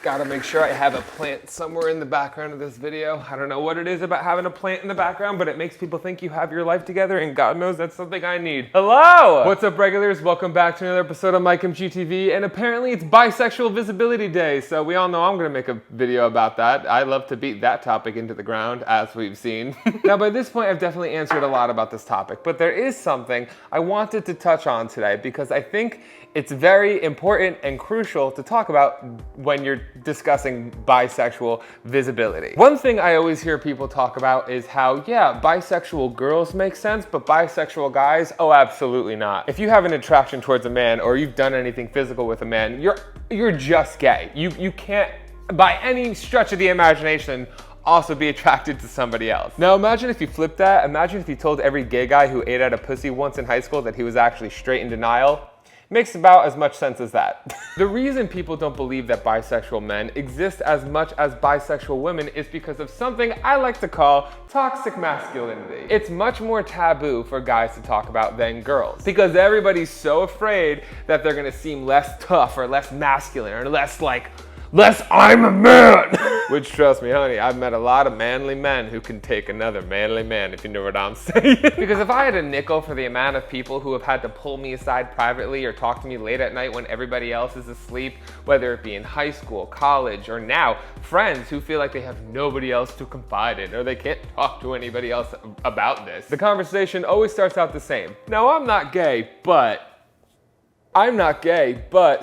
Gotta make sure I have a plant somewhere in the background of this video. I don't know what it is about having a plant in the background, but it makes people think you have your life together, and God knows that's something I need. Hello! What's up, regulars? Welcome back to another episode of MikeMGTV, and apparently it's Bisexual Visibility Day, so we all know I'm gonna make a video about that. I love to beat that topic into the ground, as we've seen. Now, by this point, I've definitely answered a lot about this topic, but there is something I wanted to touch on today because I think it's very important and crucial to talk about when you're discussing bisexual visibility. One thing I always hear people talk about is how, yeah, bisexual girls make sense, but bisexual guys, oh, absolutely not. If you have an attraction towards a man or you've done anything physical with a man, you're just gay. You can't, by any stretch of the imagination, also be attracted to somebody else. Now imagine if you flipped that. Imagine if you told every gay guy who ate at a pussy once in high school that he was actually straight in denial. Makes about as much sense as that. The reason people don't believe that bisexual men exist as much as bisexual women is because of something I like to call toxic masculinity. It's much more taboo for guys to talk about than girls because everybody's so afraid that they're gonna seem less tough or less masculine or less I'm a man. Which, trust me, honey, I've met a lot of manly men who can take another manly man, if you know what I'm saying. Because if I had a nickel for the amount of people who have had to pull me aside privately or talk to me late at night when everybody else is asleep, whether it be in high school, college, or now, friends who feel like they have nobody else to confide in or they can't talk to anybody else about this, the conversation always starts out the same. Now, I'm not gay, but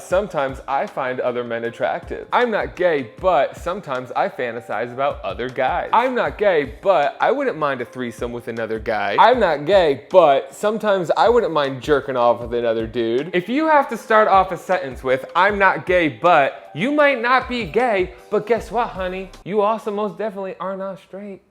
sometimes I find other men attractive. I'm not gay, but sometimes I fantasize about other guys. I'm not gay, but I wouldn't mind a threesome with another guy. I'm not gay, but sometimes I wouldn't mind jerking off with another dude. If you have to start off a sentence with, I'm not gay, but, you might not be gay, but guess what, honey? You also most definitely are not straight.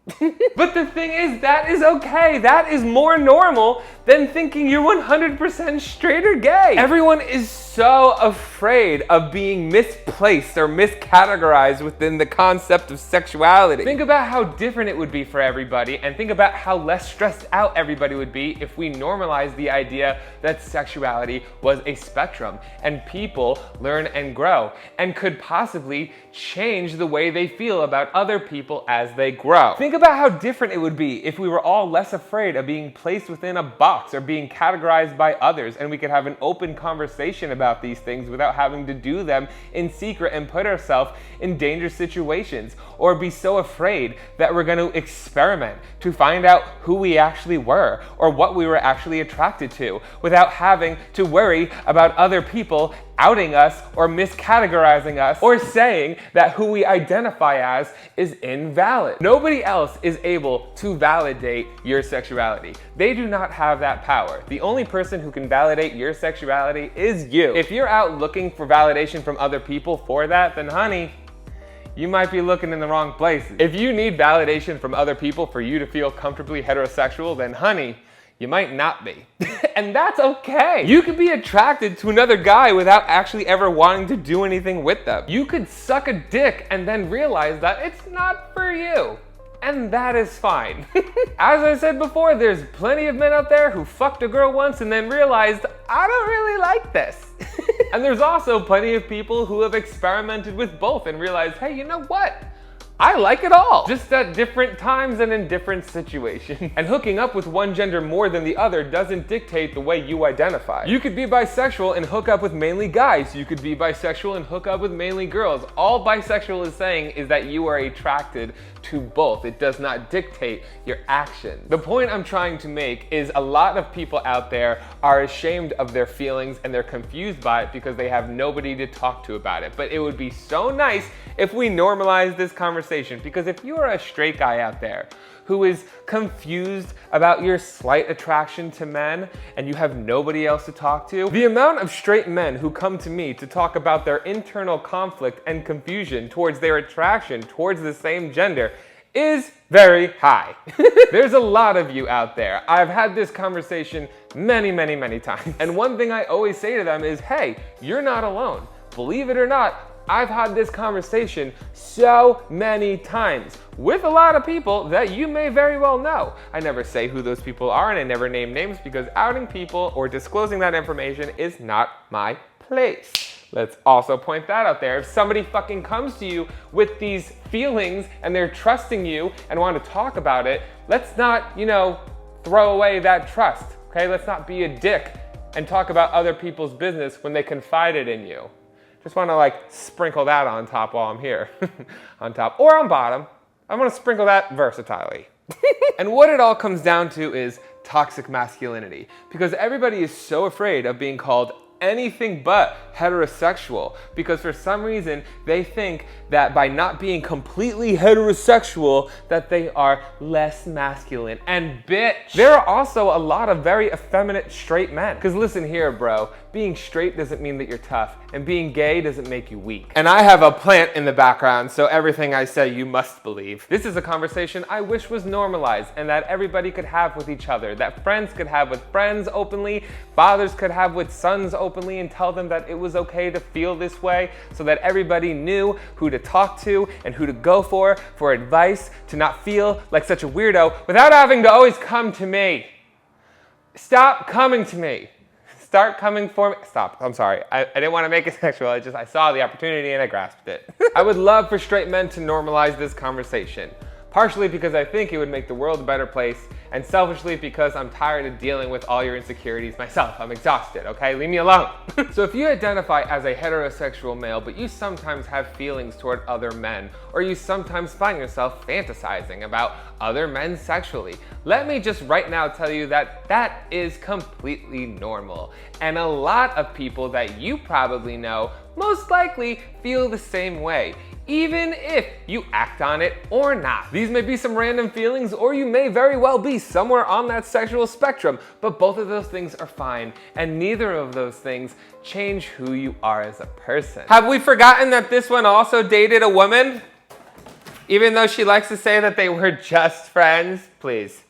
But the thing is, that is okay. That is more normal than thinking you're 100% straight or gay. Everyone is so afraid of being misplaced or miscategorized within the concept of sexuality. Think about how different it would be for everybody, and think about how less stressed out everybody would be if we normalized the idea that sexuality was a spectrum and people learn and grow and could possibly change the way they feel about other people as they grow. Think about how different it would be if we were all less afraid of being placed within a box or being categorized by others, and we could have an open conversation about these things without having to do them in secret and put ourselves in dangerous situations, or be so afraid that we're going to experiment to find out who we actually were or what we were actually attracted to without having to worry about other people outing us or miscategorizing us or saying that who we identify as is invalid. Nobody else is able to validate your sexuality. They do not have that power. The only person who can validate your sexuality is you. If you're out looking for validation from other people for that, then honey, you might be looking in the wrong places. If you need validation from other people for you to feel comfortably heterosexual, then honey, you might not be. And that's okay. You could be attracted to another guy without actually ever wanting to do anything with them. You could suck a dick and then realize that it's not for you. And that is fine. As I said before, there's plenty of men out there who fucked a girl once and then realized, I don't really like this. And there's also plenty of people who have experimented with both and realized, hey, you know what? I like it all, just at different times and in different situations. And hooking up with one gender more than the other doesn't dictate the way you identify. You could be bisexual and hook up with mainly guys. You could be bisexual and hook up with mainly girls. All bisexual is saying is that you are attracted to both. It does not dictate your actions. The point I'm trying to make is a lot of people out there are ashamed of their feelings and they're confused by it because they have nobody to talk to about it. But it would be so nice if we normalize this conversation, because if you are a straight guy out there who is confused about your slight attraction to men and you have nobody else to talk to, the amount of straight men who come to me to talk about their internal conflict and confusion towards their attraction towards the same gender is very high. There's a lot of you out there. I've had this conversation many times. And one thing I always say to them is, hey, you're not alone. Believe it or not, I've had this conversation so many times with a lot of people that you may very well know. I never say who those people are and I never name names because outing people or disclosing that information is not my place. Let's also point that out there. If somebody fucking comes to you with these feelings and they're trusting you and want to talk about it, let's not, throw away that trust, okay? Let's not be a dick and talk about other people's business when they confided in you. Just want to sprinkle that on top while I'm here. On top or on bottom. I want to sprinkle that versatilely. And what it all comes down to is toxic masculinity, because everybody is so afraid of being called anything but heterosexual, because for some reason they think that by not being completely heterosexual that they are less masculine. And bitch, there are also a lot of very effeminate straight men. Because listen here, bro, being straight doesn't mean that you're tough, and being gay doesn't make you weak. And I have a plant in the background, so everything I say you must believe. This is a conversation I wish was normalized and that everybody could have with each other, that friends could have with friends openly, fathers could have with sons openly, and tell them that it was okay to feel this way, so that everybody knew who to talk to and who to go for advice, to not feel like such a weirdo without having to always come to me. Stop coming to me. Start coming for me. Stop, I'm sorry. I didn't want to make it sexual, I saw the opportunity and I grasped it. I would love for straight men to normalize this conversation. Partially because I think it would make the world a better place, and selfishly because I'm tired of dealing with all your insecurities myself. I'm exhausted, okay? Leave me alone. So if you identify as a heterosexual male, but you sometimes have feelings toward other men, or you sometimes find yourself fantasizing about other men sexually, let me just right now tell you that that is completely normal. And a lot of people that you probably know most likely feel the same way, even if you act on it or not. These may be some random feelings, or you may very well be somewhere on that sexual spectrum, but both of those things are fine, and neither of those things change who you are as a person. Have we forgotten that this one also dated a woman? Even though she likes to say that they were just friends? Please,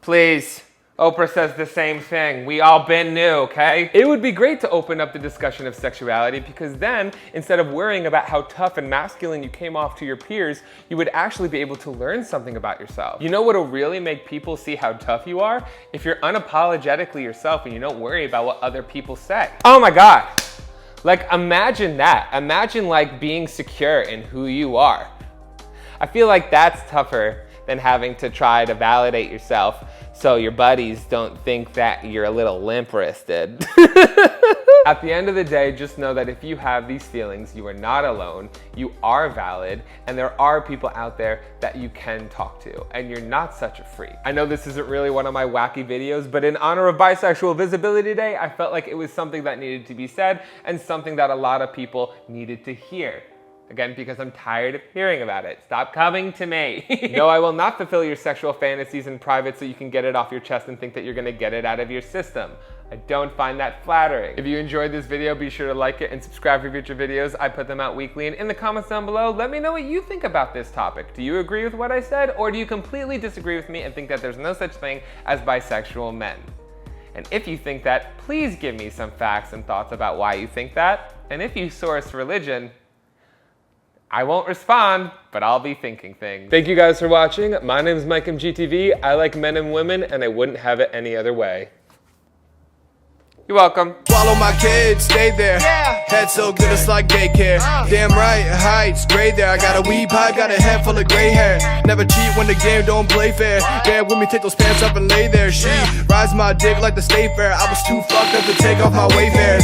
please. Oprah says the same thing. We all been new, okay? It would be great to open up the discussion of sexuality, because then, instead of worrying about how tough and masculine you came off to your peers, you would actually be able to learn something about yourself. You know what'll really make people see how tough you are? If you're unapologetically yourself and you don't worry about what other people say. Oh my God. Imagine that. Imagine being secure in who you are. I feel like that's tougher than having to try to validate yourself so your buddies don't think that you're a little limp-wristed. At the end of the day, just know that if you have these feelings, you are not alone, you are valid, and there are people out there that you can talk to, and you're not such a freak. I know this isn't really one of my wacky videos, but in honor of Bisexual Visibility Day, I felt like it was something that needed to be said and something that a lot of people needed to hear. Again, because I'm tired of hearing about it. Stop coming to me. No, I will not fulfill your sexual fantasies in private so you can get it off your chest and think that you're gonna get it out of your system. I don't find that flattering. If you enjoyed this video, be sure to like it and subscribe for future videos. I put them out weekly, and in the comments down below, let me know what you think about this topic. Do you agree with what I said, or do you completely disagree with me and think that there's no such thing as bisexual men? And if you think that, please give me some facts and thoughts about why you think that. And if you source religion, I won't respond, but I'll be thinking things. Thank you guys for watching. My name is MikeMGTV. I like men and women, and I wouldn't have it any other way. You're welcome. Swallow my kids, stay there. Yeah. Head so good it's like daycare. Damn right, heights, gray there. I got a weed pipe, got a head full of gray hair. Never cheat when the game don't play fair. Bear with me, take those pants up and lay there. She rides my dick like the state fair. I was too fucked up to take off my Wayfair.